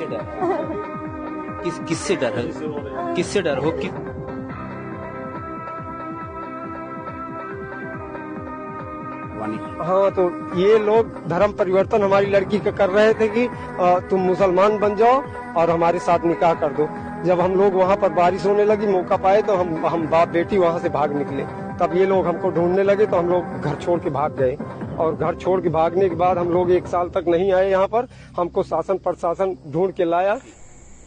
किससे डर है? किससे डर है? किससे डर हो? हाँ, तो ये लोग धर्म परिवर्तन हमारी लड़की का कर रहे थे कि तुम मुसलमान बन जाओ और हमारे साथ निकाह कर दो। जब हम लोग वहाँ पर बारिश होने लगी, मौका पाए तो हम बाप बेटी वहाँ से भाग निकले। तब ये लोग हमको ढूंढने लगे तो हम लोग घर छोड़ के भाग गए। और घर छोड़ के भागने के बाद हम लोग 1 साल तक नहीं आए यहाँ पर। हमको शासन प्रशासन ढूंढ के लाया।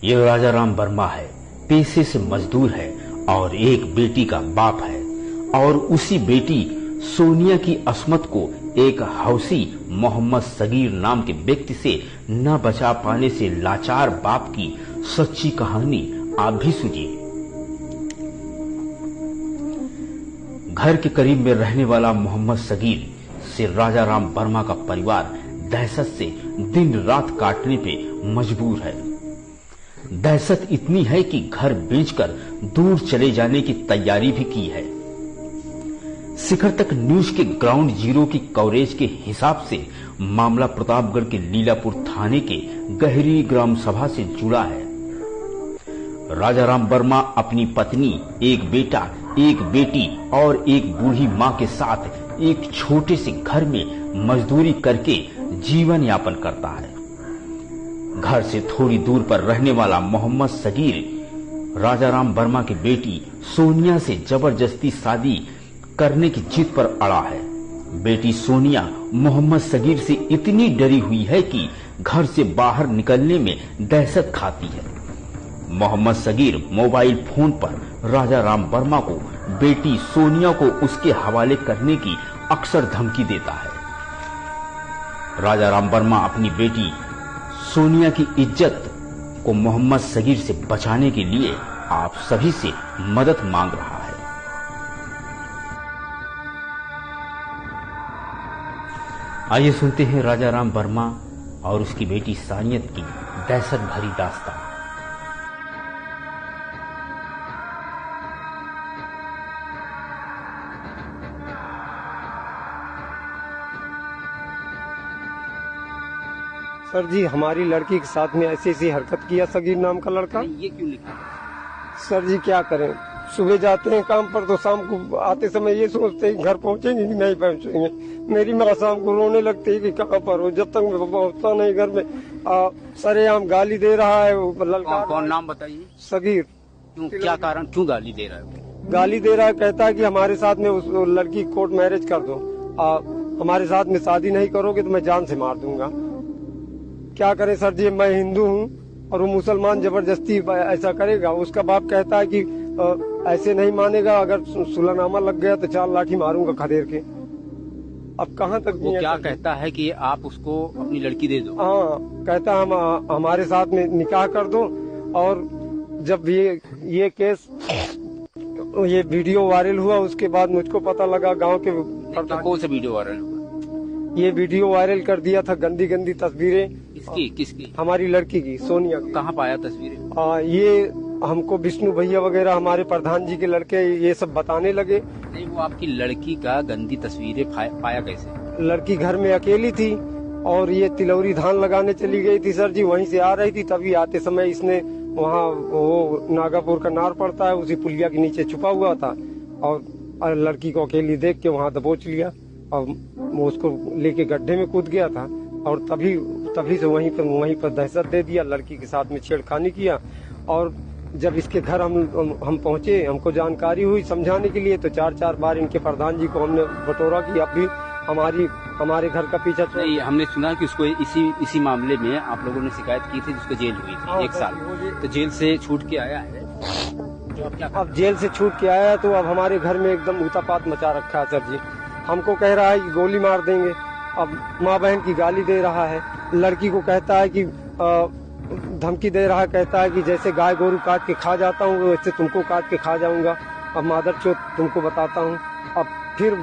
ये राजा राम वर्मा है, पेशे से मजदूर है और एक बेटी का बाप है। और उसी बेटी सोनिया की अस्मत को एक हौसी मोहम्मद सगीर नाम के व्यक्ति से न बचा पाने से लाचार बाप की सच्ची कहानी आप भी सुनिए। घर के करीब में रहने वाला मोहम्मद सगीर से राजा राम वर्मा का परिवार दहशत से दिन रात काटने पे मजबूर है। दहशत इतनी है कि घर बेचकर दूर चले जाने की तैयारी भी की है। शिखर तक न्यूज के ग्राउंड जीरो की कवरेज के हिसाब से मामला प्रतापगढ़ के लीलापुर थाने के गहरी ग्राम सभा से जुड़ा है। राजा राम वर्मा अपनी पत्नी, एक बेटा, एक बेटी और एक बूढ़ी मां के साथ एक छोटे से घर में मजदूरी करके जीवन यापन करता है। घर से थोड़ी दूर पर रहने वाला मोहम्मद सगीर राजा राम वर्मा की बेटी सोनिया से जबरदस्ती शादी करने की जिद पर अड़ा है। बेटी सोनिया मोहम्मद सगीर से इतनी डरी हुई है कि घर से बाहर निकलने में दहशत खाती है। मोहम्मद सगीर मोबाइल फोन पर राजा राम वर्मा को बेटी सोनिया को उसके हवाले करने की अक्सर धमकी देता है। राजा राम वर्मा अपनी बेटी सोनिया की इज्जत को मोहम्मद सगीर से बचाने के लिए आप सभी से मदद मांग रहा है। आइए सुनते हैं राजा राम वर्मा और उसकी बेटी सानियत की दहशत भरी दास्तान। सर जी, हमारी लड़की के साथ में ऐसी ऐसी हरकत किया सगीर नाम का लड़का। ये क्यों लिखा? सर जी क्या करें, सुबह जाते हैं काम पर तो शाम को आते समय ये सोचते हैं घर पहुंचेंगे कि नहीं पहुंचेंगे। मेरी माँ शाम को रोने लगती है कि कहाँ पर हो, जब तक मैं पहुंचता नहीं घर में। सरेआम गाली दे रहा है वो लड़का। कौन नाम बताइए? सगीर। क्यों, क्या कारण, क्यों गाली दे रहा है? गाली दे रहा है, कहता है कि हमारे साथ में उस लड़की कोर्ट मैरिज कर दो, हमारे साथ में शादी नहीं करोगे तो मैं जान से मार दूंगा। क्या करें सर जी, मैं हिंदू हूँ और वो मुसलमान जबरदस्ती ऐसा करेगा। उसका बाप कहता है कि ऐसे नहीं मानेगा, अगर सुलहनामा लग गया तो 4 लाठी मारूंगा खदेड़ के। अब कहाँ तक वो क्या कहता है कि आप उसको अपनी लड़की दे दो? हाँ, कहता है हमारे साथ में निकाह कर दो। और जब ये केस, ये वीडियो वायरल हुआ, उसके बाद मुझको पता लगा गांव के। कौन सा वीडियो वायरल हुआ? ये वीडियो वायरल कर दिया था, गंदी गंदी तस्वीरें। किसकी? हमारी लड़की की, सोनिया की। कहाँ पाया तस्वीरें? ये हमको विष्णु भैया वगैरह हमारे प्रधान जी के लड़के ये सब बताने लगे। नहीं, वो आपकी लड़की का गंदी तस्वीरें पाया कैसे? लड़की घर में अकेली थी और ये तिलौरी धान लगाने चली गई थी सर जी, वहीं से आ रही थी। तभी आते समय इसने वहाँ वो नागापुर का नार पड़ता है, उसी पुलिया के नीचे छुपा हुआ था और लड़की को अकेली देख के वहाँ दबोच लिया और वो उसको लेके गड्ढे में कूद गया था। और तभी से वहीं पर दहशत दे दिया, लड़की के साथ में छेड़खानी किया। और जब इसके घर हम पहुंचे, हमको जानकारी हुई समझाने के लिए, तो 4 बार इनके प्रधान जी को हमने बटोरा कि अब भी हमारे घर का पीछा छोड़। नहीं, हमने सुना कि उसको इसी मामले में आप लोगों ने शिकायत की थी, जिसको जेल हुई थी 1 साल। तो जेल से छूट के आया है। अब जेल से छूट के आया तो अब हमारे घर में एकदम ऊतापात मचा रखा है सर जी। हमको कह रहा है कि गोली मार देंगे। अब माँ बहन की गाली दे रहा है, लड़की को कहता है कि धमकी दे रहा है, कहता है कि जैसे गाय गोरू काट के खा जाता हूँ वैसे तुमको काट के खा जाऊंगा, अब मादर चोत तुमको बताता हूँ। अब फिर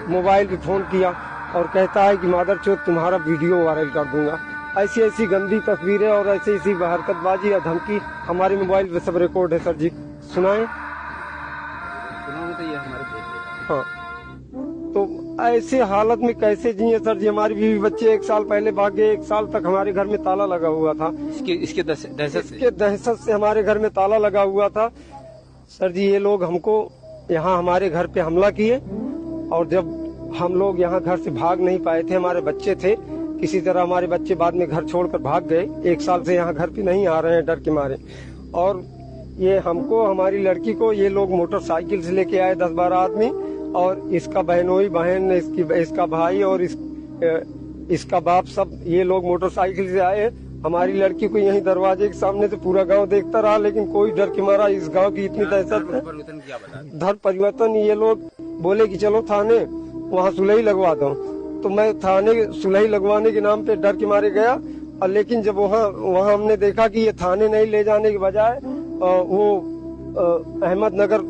मोबाइल पे फोन किया और कहता है कि मादर चोत तुम्हारा वीडियो वायरल कर दूंगा। ऐसी गंदी तस्वीरें और ऐसी हरकतबाजी और धमकी हमारे मोबाइल पे सब रिकॉर्ड है सर जी। सुनाए? तो ये हमारे हाँ, तो ऐसे हालत में कैसे जिए सर जी। हमारी बीवी बच्चे 1 साल पहले भाग गए। 1 साल तक हमारे घर में ताला लगा हुआ था। इसके दहशत से हमारे घर में ताला लगा हुआ था सर जी। ये लोग हमको यहाँ हमारे घर पे हमला किए और जब हम लोग यहाँ घर से भाग नहीं पाए थे, हमारे बच्चे थे, किसी तरह हमारे बच्चे बाद में घर छोड़कर भाग गए। 1 साल से यहाँ घर पे नहीं आ रहे हैं डर के मारे। और ये हमको, हमारी लड़की को ये लोग मोटरसाइकिल से लेके आए 10-12 आदमी, और इसका बहनोई बहन, इसका भाई और इसका बाप, सब ये लोग मोटरसाइकिल से आए। हमारी लड़की को यहीं दरवाजे के सामने से पूरा गांव देखता रहा, लेकिन कोई डर के मारा। इस गांव की इतनी दहशत है। धर्म परिवर्तन ये लोग बोले कि चलो थाने, वहाँ सुलही लगवा दो। तो मैं थाने सुलही लगवाने के नाम पे डर के मारे गया। और लेकिन जब वहाँ हमने देखा कि ये थाने नहीं ले जाने के बजाय वो अहमदनगर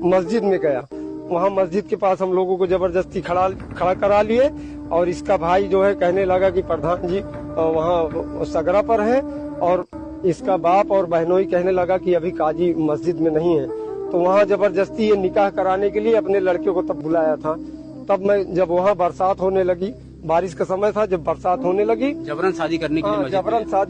मस्जिद में गया। वहाँ मस्जिद के पास हम लोगों को जबरदस्ती खड़ा करा लिए। और इसका भाई जो है कहने लगा कि प्रधान जी वहाँ सगरा पर है, और इसका बाप और बहनोई कहने लगा कि अभी काजी मस्जिद में नहीं है। तो वहाँ जबरदस्ती ये निकाह कराने के लिए अपने लड़के को तब बुलाया था। तब मैं जब वहाँ बरसात होने लगी, बारिश का समय था, जब बरसात होने लगी, जबरन शादी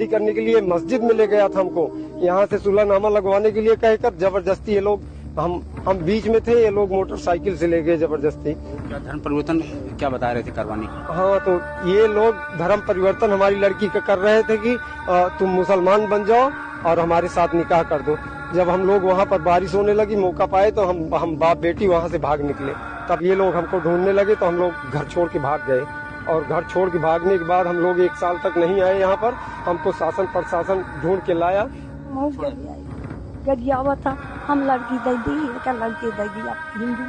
करने के लिए मस्जिद में ले गया था हमको। यहाँ से सुलहनामा लगवाने के लिए कहकर जबरदस्ती ये लोग, हम बीच में थे, ये लोग मोटरसाइकिल से ले गए जबरदस्ती। धर्म परिवर्तन क्या बता रहे थे करवाने का? हाँ, तो ये लोग धर्म परिवर्तन हमारी लड़की का कर रहे थे कि तुम मुसलमान बन जाओ और हमारे साथ निकाह कर दो। जब हम लोग वहाँ पर बारिश होने लगी, मौका पाए तो हम बाप बेटी वहाँ से भाग निकले। तब ये लोग हमको ढूंढने लगे तो हम लोग घर छोड़ के भाग गए। और घर छोड़ के भागने के बाद हम लोग 1 साल तक नहीं आए यहाँ पर। हमको शासन प्रशासन ढूंढ के लाया। गरियावत था, हम लड़की दे दी, लड़की दे दी। हिंदू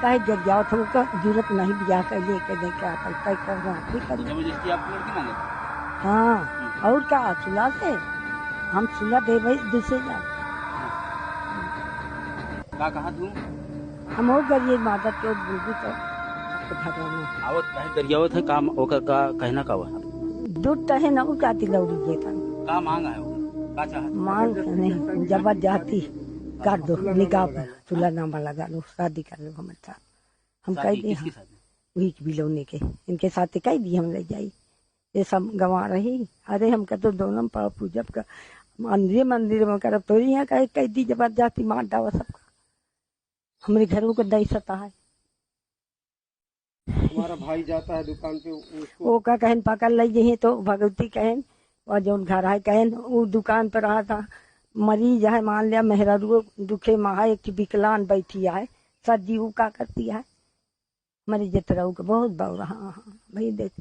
कहे गरियावत हमको जरूरत नहीं, ब्याह कर लेके दे क्या करना। हाँ, और क्या सुलह से हम सुलह दे भाई दूसरे जा। कहा तू हम और गरिए माता तो बुलबुल तो आवत कहे गरियावत है काम ओकर का कहना का हुआ दूध तहे न उका तिलौरी जे का मांग है का चाहत मांग नहीं जबरदस्ती कर दो, निकाह पर सुलहनामा लगा लो, शादी कर लो। हम कह दिए वही बिलौने के इनके साथ कह दिए हम ले जाई। ये सब गंवा रही। अरे हम कह तो दोनों पर पूजब का मंदिर में करब तो यहाँ कह दी जबरदस्ती मार डावा सबका। हमारे घरों को दहशत है। हमारा भाई जाता है दुकान पे, वो का कहन पकड़ ली तो भगवती कहन और जो घर है कहन वो दुकान पर रहा था। मरीज है, मान लिया मेहरारू दुखे महा, एक विकलांग बैठी है, सजी का करती है मरीज तरह बहुत बड़ रहा भाई देख